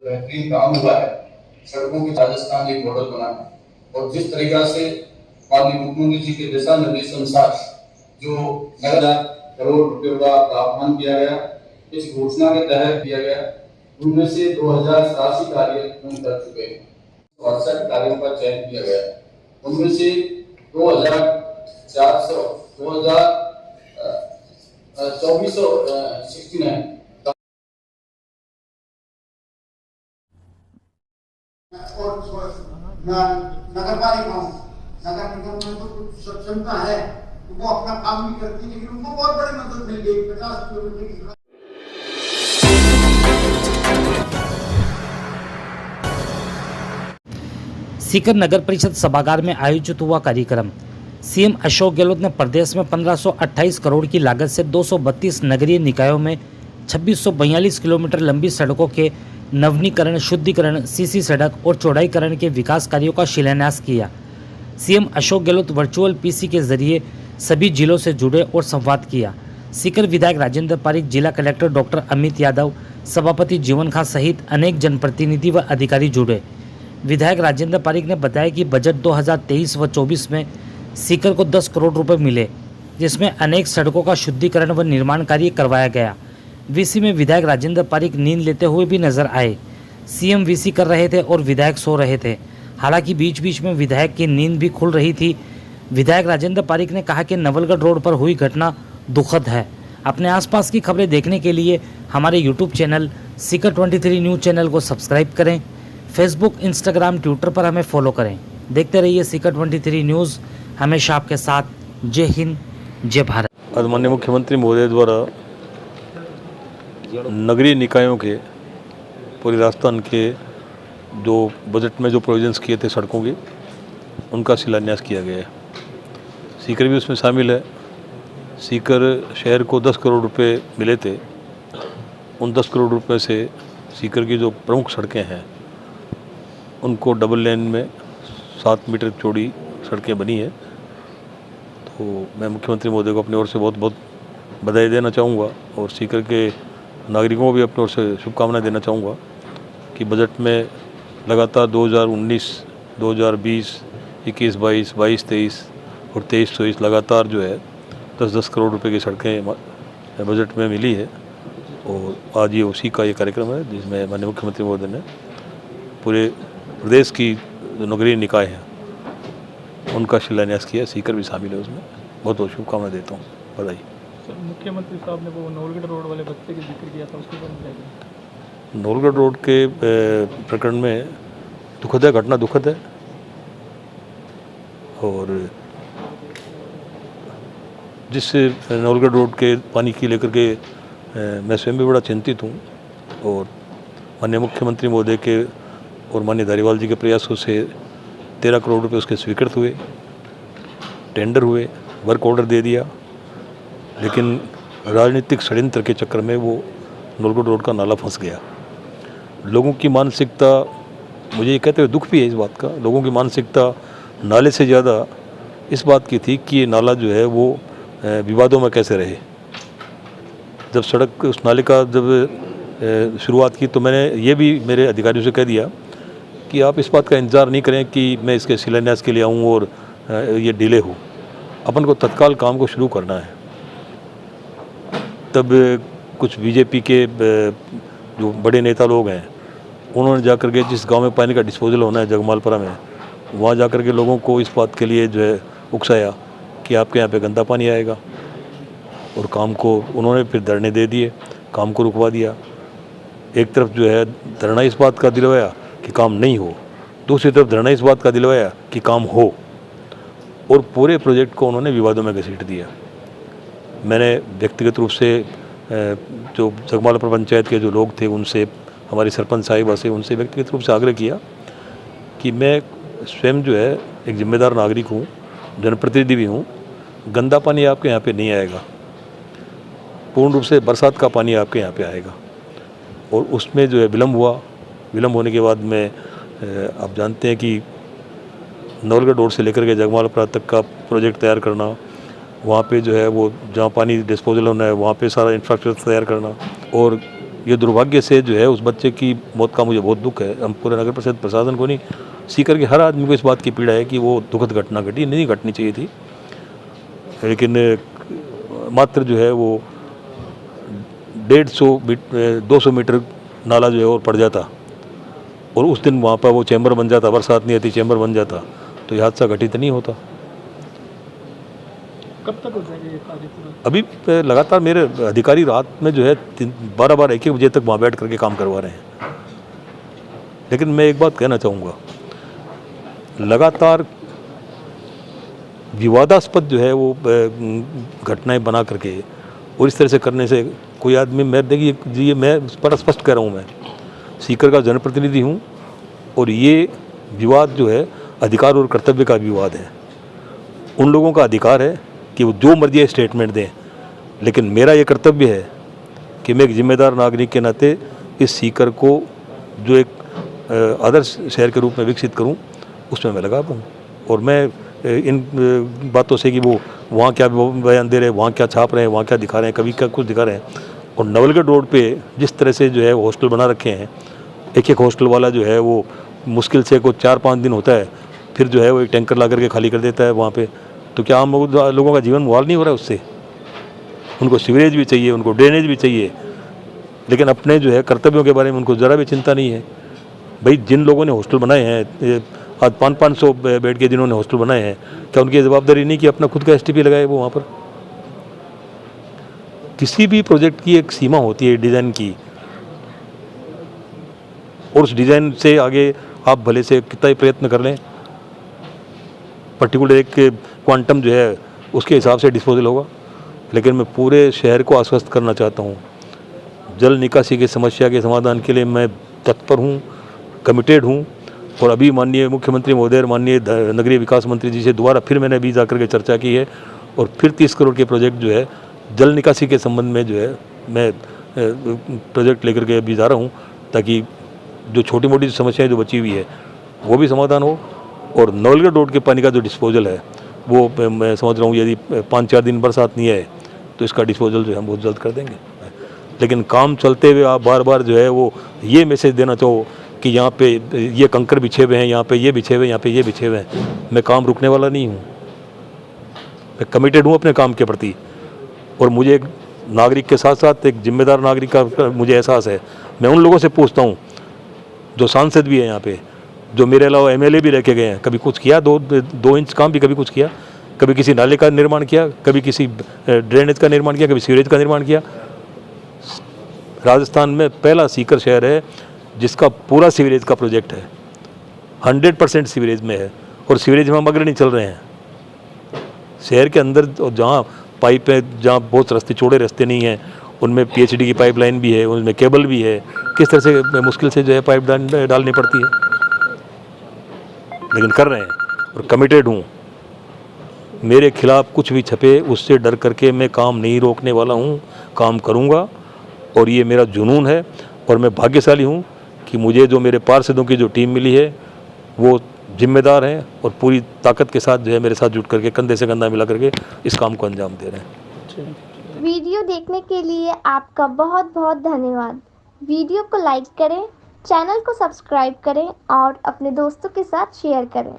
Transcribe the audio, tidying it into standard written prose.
बेहतरीन काम हुआ है। सड़कों की राजस्थान एक मॉडल बना है और जिस तरीका से माननीय मुख्यमंत्री जी के दिशा निर्देश अनुसार जो 9,000 करोड़ रुपए का प्रावधान किया गया, इस घोषणा के तहत दिया गया, उनमें से 2,087 कार्य पूर्ण कर चुके हैं। 68 कार्यों का चयन किया गया, उनमें से 2,400 2469 और नगर पालिकाओं नगर निगम में तो कुछ सक्षमता है तो वो अपना काम भी करती है, लेकिन उनको बहुत बड़ी मदद मिल गई 50 किलोमीटर की सड़क। सीकर नगर परिषद सभागार में आयोजित हुआ कार्यक्रम। सीएम अशोक गहलोत ने प्रदेश में 1528 करोड़ की लागत से 232 नगरीय निकायों में 2642 किलोमीटर लंबी सड़कों के नवीनीकरण, शुद्धिकरण, सीसी सड़क और चौड़ाईकरण के विकास कार्यों का शिलान्यास किया। CM Ashok Gehlot virtual PC के जरिए सभी जिलों से जुड़े और संवाद किया। सीकर विधायक राजेंद्र पारिक, जिला कलेक्टर डॉक्टर अमित यादव, सभापति जीवन खां सहित अनेक जनप्रतिनिधि व अधिकारी जुड़े। विधायक राजेंद्र पारिक ने बताया कि बजट 2023 व 24 में सीकर को 10 करोड़ रुपए मिले, जिसमें अनेक सड़कों का शुद्धिकरण व निर्माण कार्य करवाया गया। वीसी में विधायक राजेंद्र पारिक नींद लेते हुए भी नजर आए। सीएम वीसी कर रहे थे और विधायक सो रहे थे। हालांकि बीच बीच में विधायक की नींद भी खुल रही थी। विधायक राजेंद्र पारिक ने कहा कि नवलगढ़ रोड पर हुई घटना दुखद है। अपने आसपास की खबरें देखने के लिए हमारे YouTube channel Sikar 23 news channel को सब्सक्राइब करें। फेसबुक, इंस्टाग्राम, ट्विटर पर हमें फॉलो करें। देखते रहिए सीकर 23 न्यूज़, हमेशा आपके साथ। जय हिंद, जय भारत। आज माननीय मुख्यमंत्री महोदय द्वारा नगरीय निकायों के पूरे राजस्थान के जो बजट में जो प्रोविजंस किए थे सड़कों के, उनका शिलान्यास किया गया है। सीकर भी उसमें शामिल है। सीकर शहर को 10 करोड़ रुपए मिले थे। उन 10 करोड़ रुपए से सीकर की जो प्रमुख सड़कें हैं उनको डबल लेन में 7 मीटर चौड़ी सड़कें बनी है। तो मैं मुख्यमंत्री महोदय को अपनी ओर से बहुत बहुत बधाई देना चाहूँगा और सीकर के नागरिकों को भी अपनी ओर से शुभकामनाएं देना चाहूँगा कि बजट में लगातार 2019, 2020, 21-22, 22-23 और 23-24 लगातार जो है 10-10 करोड़ रुपए की सड़कें बजट में मिली है। और आज ये उसी का ये कार्यक्रम है जिसमें माननीय मुख्यमंत्री महोदय ने पूरे प्रदेश की जो नगरीय निकाय हैं उनका शिलान्यास किया। सीकर भी शामिल है उसमें। बहुत बहुत शुभकामनाएं देता हूँ। बधाई। मुख्यमंत्री साहब ने वो नवलगढ़ रोड वाले बच्चे का जिक्र किया था, उसके बारे में क्या कहेंगे? नवलगढ़ रोड के प्रकरण में दुखद है, घटना दुखद है और जिस नवलगढ़ रोड के पानी की लेकर के मैं स्वयं भी बड़ा चिंतित हूँ और माननीय मुख्यमंत्री महोदय के और माननीय धारीवाल जी के प्रयासों से 13 करोड़ रुपए उसके स्वीकृत हुए, टेंडर हुए, वर्क ऑर्डर दे दिया, लेकिन राजनीतिक षड्यंत्र के चक्कर में वो नवलगढ़ रोड का नाला फंस गया। लोगों की मानसिकता, मुझे ये कहते हुए दुख भी है इस बात का, लोगों की मानसिकता नाले से ज़्यादा इस बात की थी कि ये नाला जो है वो विवादों में कैसे रहे। जब सड़क उस नाले का जब शुरुआत की तो मैंने ये भी मेरे अधिकारियों से कह दिया कि आप इस बात का इंतज़ार नहीं करें कि मैं इसके शिलान्यास के लिए आऊँ और ये डिले हो। अपन को तत्काल काम को शुरू करना है। तब कुछ बीजेपी के जो बड़े नेता लोग हैं उन्होंने जाकर के जिस गांव में पानी का डिस्पोजल होना है जगमालपुरा में, वहाँ जाकर के लोगों को इस बात के लिए जो है उकसाया कि आपके यहाँ पे गंदा पानी आएगा और काम को उन्होंने फिर धरने दे दिए, काम को रुकवा दिया। एक तरफ जो है धरना इस बात का दिलवाया कि काम नहीं हो, दूसरी तरफ धरना इस बात का दिलवाया कि काम हो, और पूरे प्रोजेक्ट को उन्होंने विवादों में घसीट दिया। मैंने व्यक्तिगत रूप से जो जगमालपुर पंचायत के जो लोग थे उनसे, हमारी सरपंच साहिबा से, उनसे व्यक्तिगत रूप से आग्रह किया कि मैं स्वयं जो है एक जिम्मेदार नागरिक हूँ, जनप्रतिनिधि भी हूँ, गंदा पानी आपके यहाँ पे नहीं आएगा, पूर्ण रूप से बरसात का पानी आपके यहाँ पे आएगा। और उसमें जो है विलम्ब हुआ। विलम्ब होने के बाद में आप जानते हैं कि नवलगढ़ रोड से लेकर के जगमालपुरा तक का प्रोजेक्ट तैयार करना, वहाँ पे जो है वो जहाँ पानी डिस्पोजल होना है वहाँ पे सारा इंफ्रास्ट्रक्चर तैयार करना, और ये दुर्भाग्य से जो है उस बच्चे की मौत का मुझे बहुत दुख है। हम पूरे नगर परिषद प्रशासन को नहीं, सीकर के हर आदमी को इस बात की पीड़ा है कि वो दुखद घटना घटी, नहीं घटनी चाहिए थी। लेकिन मात्र जो है वो 200 मीटर नाला जो है और पड़ जाता और उस दिन वहाँ पर वो चैम्बर बन जाता, बरसात नहीं आती चैम्बर बन जाता, तो ये हादसा घटित नहीं होता। कब तक हो जाएगा ये कार्य पूरा? अभी लगातार मेरे अधिकारी रात में जो है 12 एक बजे तक वहाँ बैठ करके काम करवा रहे हैं। लेकिन मैं एक बात कहना चाहूँगा, लगातार विवादास्पद जो है वो घटनाएं बना करके और इस तरह से करने से कोई आदमी, मैं देखिए जी, मैं बड़ा स्पष्ट कह रहा हूँ, मैं सीकर का जनप्रतिनिधि हूँ और ये विवाद जो है अधिकार और कर्तव्य का विवाद है। उन लोगों का अधिकार है कि वो जो मर्जी स्टेटमेंट दें, लेकिन मेरा ये कर्तव्य है कि मैं एक जिम्मेदार नागरिक के नाते इस सीकर को जो एक आदर्श शहर के रूप में विकसित करूं, उसमें मैं लगा पाऊँ। और मैं इन बातों से कि वो वहाँ क्या बयान दे रहे हैं, वहाँ क्या छाप रहे हैं, वहाँ क्या दिखा रहे हैं, कभी क्या कुछ दिखा रहे हैं। और नवलगढ़ रोड पे जिस तरह से जो है हॉस्टल बना रखे हैं, एक हॉस्टल वाला जो है वो मुश्किल से कोई 4-5 दिन होता है, फिर जो है वो एक टैंकर ला करके खाली कर देता है वहाँ पे। तो क्या आम लोगों का जीवन मुहाल नहीं हो रहा है उससे? उनको सीवरेज भी चाहिए, उनको ड्रेनेज भी चाहिए, लेकिन अपने जो है कर्तव्यों के बारे में उनको ज़रा भी चिंता नहीं है। भाई जिन लोगों ने हॉस्टल बनाए हैं, आज 500 बेड के जिन्होंने हॉस्टल बनाए हैं, क्या उनकी जवाबदारी नहीं कि अपना खुद का STP लगाए वो वहाँ पर? किसी भी प्रोजेक्ट की एक सीमा होती है डिज़ाइन की, और उस डिज़ाइन से आगे आप भले से कितना ही प्रयत्न कर लें, पर्टिकुलर एक क्वांटम जो है उसके हिसाब से डिस्पोजल होगा। लेकिन मैं पूरे शहर को आश्वस्त करना चाहता हूँ, जल निकासी की समस्या के समाधान के लिए मैं तत्पर हूँ, कमिटेड हूँ। और अभी माननीय मुख्यमंत्री महोदय, माननीय नगरीय विकास मंत्री जी से दोबारा फिर मैंने अभी जाकर के चर्चा की है और फिर 30 करोड़ के प्रोजेक्ट जो है जल निकासी के संबंध में जो है मैं प्रोजेक्ट लेकर के अभी जा रहा हूँ, ताकि जो छोटी मोटी समस्याएं जो बची हुई है वो भी समाधान हो। और नवलगढ़ रोड के पानी का जो डिस्पोजल है वो मैं समझ रहा हूँ यदि 5-4 दिन बरसात नहीं आए तो इसका डिस्पोजल जो है हम बहुत जल्द कर देंगे। लेकिन काम चलते हुए आप बार बार जो है वो ये मैसेज देना चाहो कि यहाँ पे ये कंकर बिछे हुए हैं, यहाँ पे ये बिछे हुए हैं, यहाँ पे ये बिछे हुए हैं, मैं काम रुकने वाला नहीं हूँ। मैं कमिटेड हूँ अपने काम के प्रति, और मुझे एक नागरिक के साथ साथ एक जिम्मेदार नागरिक का मुझे एहसास है। मैं उन लोगों से पूछता हूँ जो सांसद भी है यहाँ पे, जो मेरे अलावा MLA भी रह के गए हैं, कभी कुछ किया? 2 इंच काम भी कभी कुछ किया? कभी किसी नाले का निर्माण किया? कभी किसी ड्रेनेज का निर्माण किया? कभी सीवरेज का निर्माण किया? राजस्थान में पहला सीकर शहर है जिसका पूरा सीवरेज का प्रोजेक्ट है, 100% सीवरेज में है, और सीवरेज में हम अग्रणी चल रहे हैं। शहर के अंदर जहाँ पाइप है, जहाँ बहुत रास्ते चौड़े रास्ते नहीं हैं, उनमें PHD की पाइपलाइन भी है, उनमें केबल भी है। किस तरह से मुश्किल से जो है पाइप डालनी पड़ती है, लेकिन कर रहे हैं और कमिटेड हूँ। मेरे खिलाफ कुछ भी छपे उससे डर करके मैं काम नहीं रोकने वाला हूँ, काम करूँगा। और ये मेरा जुनून है, और मैं भाग्यशाली हूँ कि मुझे जो मेरे पार्षदों की जो टीम मिली है वो जिम्मेदार हैं और पूरी ताकत के साथ जो है मेरे साथ जुट करके कंधे से कंधा मिला करके इस काम को अंजाम दे रहे हैं। वीडियो देखने के लिए आपका बहुत बहुत धन्यवाद। वीडियो को लाइक करें, चैनल को सब्सक्राइब करें और अपने दोस्तों के साथ शेयर करें।